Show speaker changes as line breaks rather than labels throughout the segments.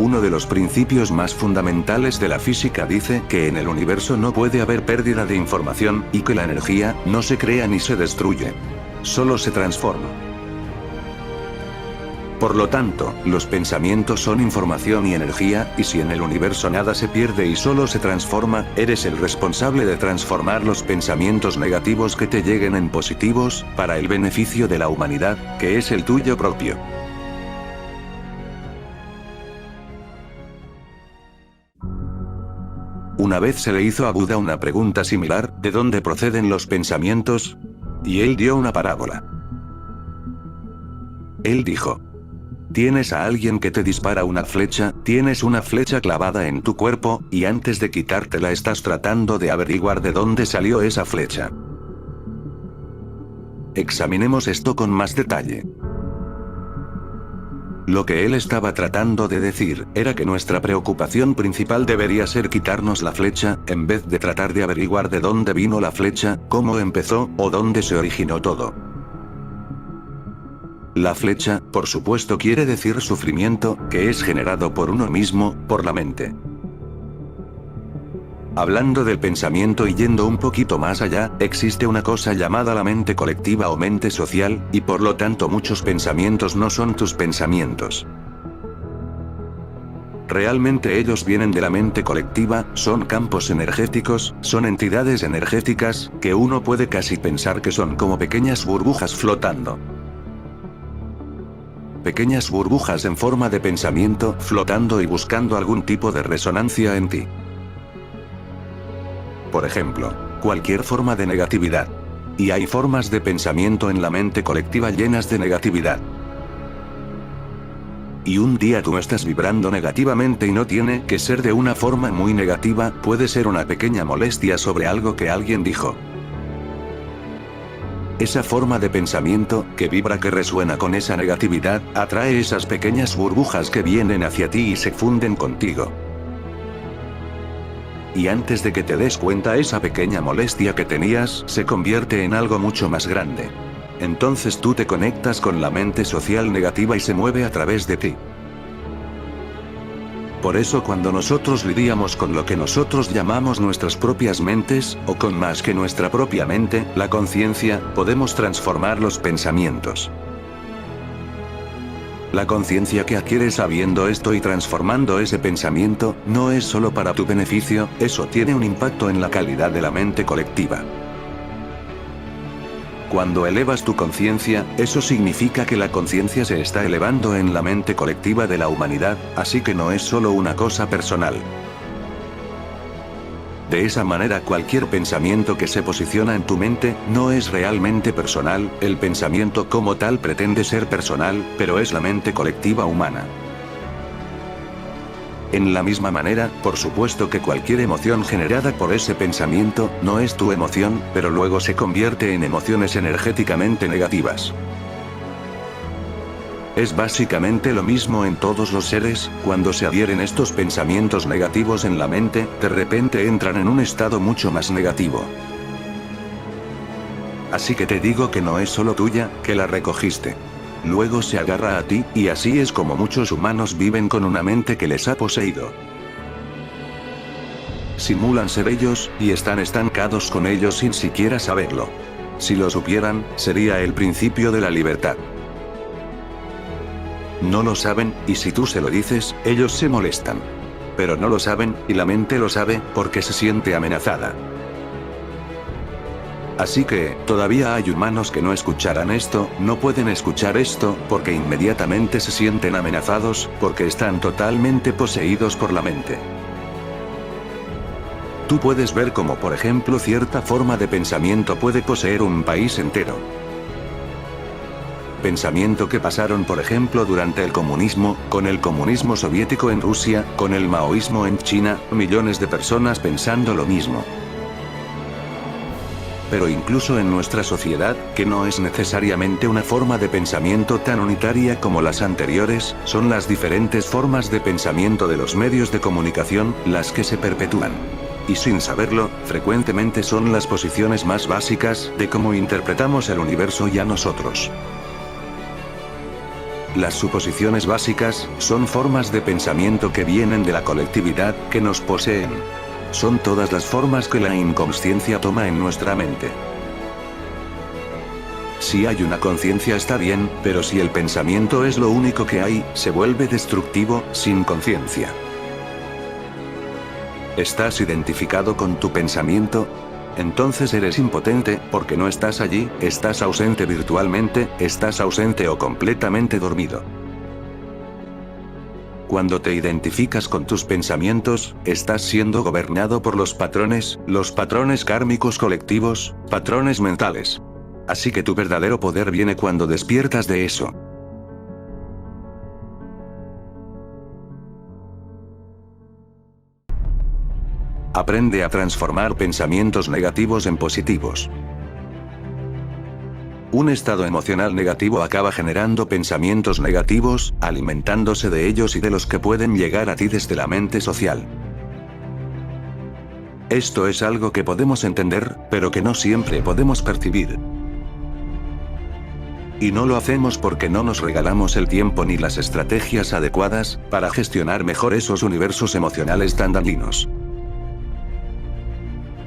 Uno de los principios más fundamentales de la física dice que en el universo no puede haber pérdida de información, y que la energía no se crea ni se destruye. Solo se transforma. Por lo tanto, los pensamientos son información y energía, y si en el universo nada se pierde y solo se transforma, eres el responsable de transformar los pensamientos negativos que te lleguen en positivos, para el beneficio de la humanidad, que es el tuyo propio. Una vez se le hizo a Buda una pregunta similar, ¿de dónde proceden los pensamientos? Y él dio una parábola. Él dijo: tienes a alguien que te dispara una flecha, tienes una flecha clavada en tu cuerpo, y antes de quitártela estás tratando de averiguar de dónde salió esa flecha. Examinemos esto con más detalle. Lo que él estaba tratando de decir, era que nuestra preocupación principal debería ser quitarnos la flecha, en vez de tratar de averiguar de dónde vino la flecha, cómo empezó, o dónde se originó todo. La flecha, por supuesto, quiere decir sufrimiento, que es generado por uno mismo, por la mente. Hablando del pensamiento y yendo un poquito más allá, existe una cosa llamada la mente colectiva o mente social, y por lo tanto muchos pensamientos no son tus pensamientos. Realmente ellos vienen de la mente colectiva, son campos energéticos, son entidades energéticas, que uno puede casi pensar que son como pequeñas burbujas flotando. Pequeñas burbujas en forma de pensamiento, flotando y buscando algún tipo de resonancia en ti. Por ejemplo, cualquier forma de negatividad. Y hay formas de pensamiento en la mente colectiva llenas de negatividad. Y un día tú estás vibrando negativamente y no tiene que ser de una forma muy negativa, puede ser una pequeña molestia sobre algo que alguien dijo. Esa forma de pensamiento, que vibra, que resuena con esa negatividad, atrae esas pequeñas burbujas que vienen hacia ti y se funden contigo. Y antes de que te des cuenta, esa pequeña molestia que tenías, se convierte en algo mucho más grande. Entonces tú te conectas con la mente social negativa y se mueve a través de ti. Por eso cuando nosotros lidiamos con lo que nosotros llamamos nuestras propias mentes, o con más que nuestra propia mente, la conciencia, podemos transformar los pensamientos. La conciencia que adquieres sabiendo esto y transformando ese pensamiento, no es solo para tu beneficio, eso tiene un impacto en la calidad de la mente colectiva. Cuando elevas tu conciencia, eso significa que la conciencia se está elevando en la mente colectiva de la humanidad, así que no es solo una cosa personal. De esa manera cualquier pensamiento que se posiciona en tu mente, no es realmente personal, el pensamiento como tal pretende ser personal, pero es la mente colectiva humana. En la misma manera, por supuesto que cualquier emoción generada por ese pensamiento, no es tu emoción, pero luego se convierte en emociones energéticamente negativas. Es básicamente lo mismo en todos los seres, cuando se adhieren estos pensamientos negativos en la mente, de repente entran en un estado mucho más negativo. Así que te digo que no es solo tuya, que la recogiste. Luego se agarra a ti, y así es como muchos humanos viven con una mente que les ha poseído. Simulan ser ellos, y están estancados con ellos sin siquiera saberlo. Si lo supieran, sería el principio de la libertad. No lo saben, y si tú se lo dices, ellos se molestan. Pero no lo saben, y la mente lo sabe, porque se siente amenazada. Así que, todavía hay humanos que no escucharán esto, no pueden escuchar esto, porque inmediatamente se sienten amenazados, porque están totalmente poseídos por la mente. Tú puedes ver cómo, por ejemplo, cierta forma de pensamiento puede poseer un país entero. Pensamiento que pasaron por ejemplo durante el comunismo, con el comunismo soviético en Rusia, con el maoísmo en China, millones de personas pensando lo mismo. Pero incluso en nuestra sociedad, que no es necesariamente una forma de pensamiento tan unitaria como las anteriores, son las diferentes formas de pensamiento de los medios de comunicación, las que se perpetúan. Y sin saberlo, frecuentemente son las posiciones más básicas, de cómo interpretamos el universo y a nosotros. Las suposiciones básicas son formas de pensamiento que vienen de la colectividad, que nos poseen. Son todas las formas que la inconsciencia toma en nuestra mente. Si hay una conciencia está bien, pero si el pensamiento es lo único que hay, se vuelve destructivo, sin conciencia. ¿Estás identificado con tu pensamiento? Entonces eres impotente, porque no estás allí, estás ausente virtualmente, estás ausente o completamente dormido. Cuando te identificas con tus pensamientos, estás siendo gobernado por los patrones kármicos colectivos, patrones mentales. Así que tu verdadero poder viene cuando despiertas de eso. Aprende a transformar pensamientos negativos en positivos. Un estado emocional negativo acaba generando pensamientos negativos, alimentándose de ellos y de los que pueden llegar a ti desde la mente social. Esto es algo que podemos entender, pero que no siempre podemos percibir. Y no lo hacemos porque no nos regalamos el tiempo ni las estrategias adecuadas para gestionar mejor esos universos emocionales tan dañinos.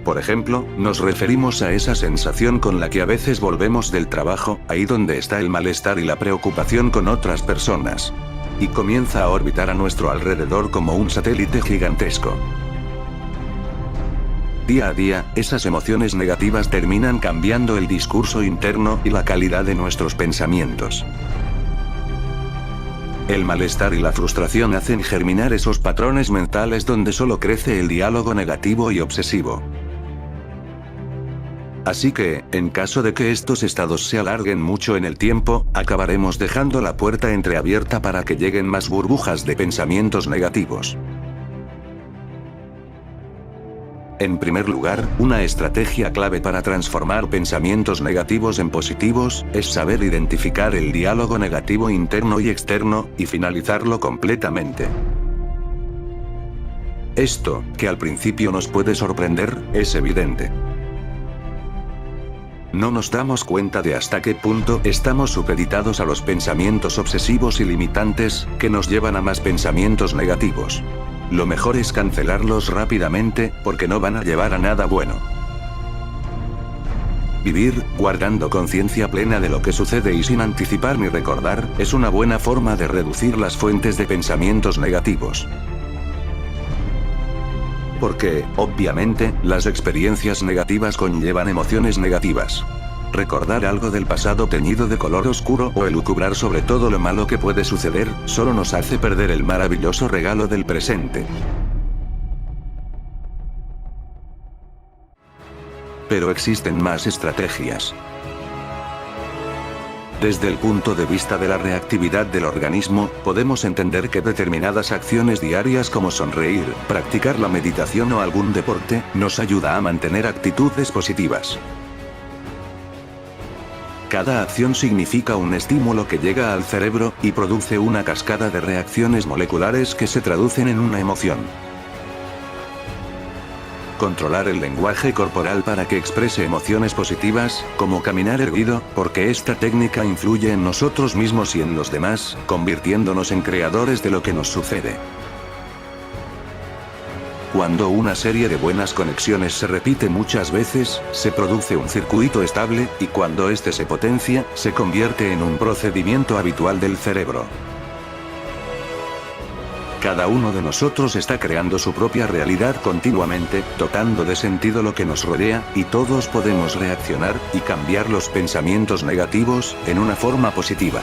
Por ejemplo, nos referimos a esa sensación con la que a veces volvemos del trabajo, ahí donde está el malestar y la preocupación con otras personas. Y comienza a orbitar a nuestro alrededor como un satélite gigantesco. Día a día, esas emociones negativas terminan cambiando el discurso interno y la calidad de nuestros pensamientos. El malestar y la frustración hacen germinar esos patrones mentales donde solo crece el diálogo negativo y obsesivo. Así que, en caso de que estos estados se alarguen mucho en el tiempo, acabaremos dejando la puerta entreabierta para que lleguen más burbujas de pensamientos negativos. En primer lugar, una estrategia clave para transformar pensamientos negativos en positivos, es saber identificar el diálogo negativo interno y externo, y finalizarlo completamente. Esto, que al principio nos puede sorprender, es evidente. No nos damos cuenta de hasta qué punto estamos supeditados a los pensamientos obsesivos y limitantes, que nos llevan a más pensamientos negativos. Lo mejor es cancelarlos rápidamente, porque no van a llevar a nada bueno. Vivir, guardando conciencia plena de lo que sucede y sin anticipar ni recordar, es una buena forma de reducir las fuentes de pensamientos negativos. Porque, obviamente, las experiencias negativas conllevan emociones negativas. Recordar algo del pasado teñido de color oscuro o elucubrar sobre todo lo malo que puede suceder, solo nos hace perder el maravilloso regalo del presente. Pero existen más estrategias. Desde el punto de vista de la reactividad del organismo, podemos entender que determinadas acciones diarias como sonreír, practicar la meditación o algún deporte, nos ayuda a mantener actitudes positivas. Cada acción significa un estímulo que llega al cerebro, y produce una cascada de reacciones moleculares que se traducen en una emoción. Controlar el lenguaje corporal para que exprese emociones positivas, como caminar erguido, porque esta técnica influye en nosotros mismos y en los demás, convirtiéndonos en creadores de lo que nos sucede. Cuando una serie de buenas conexiones se repite muchas veces, se produce un circuito estable, y cuando este se potencia, se convierte en un procedimiento habitual del cerebro. Cada uno de nosotros está creando su propia realidad continuamente, dotando de sentido lo que nos rodea, y todos podemos reaccionar y cambiar los pensamientos negativos en una forma positiva.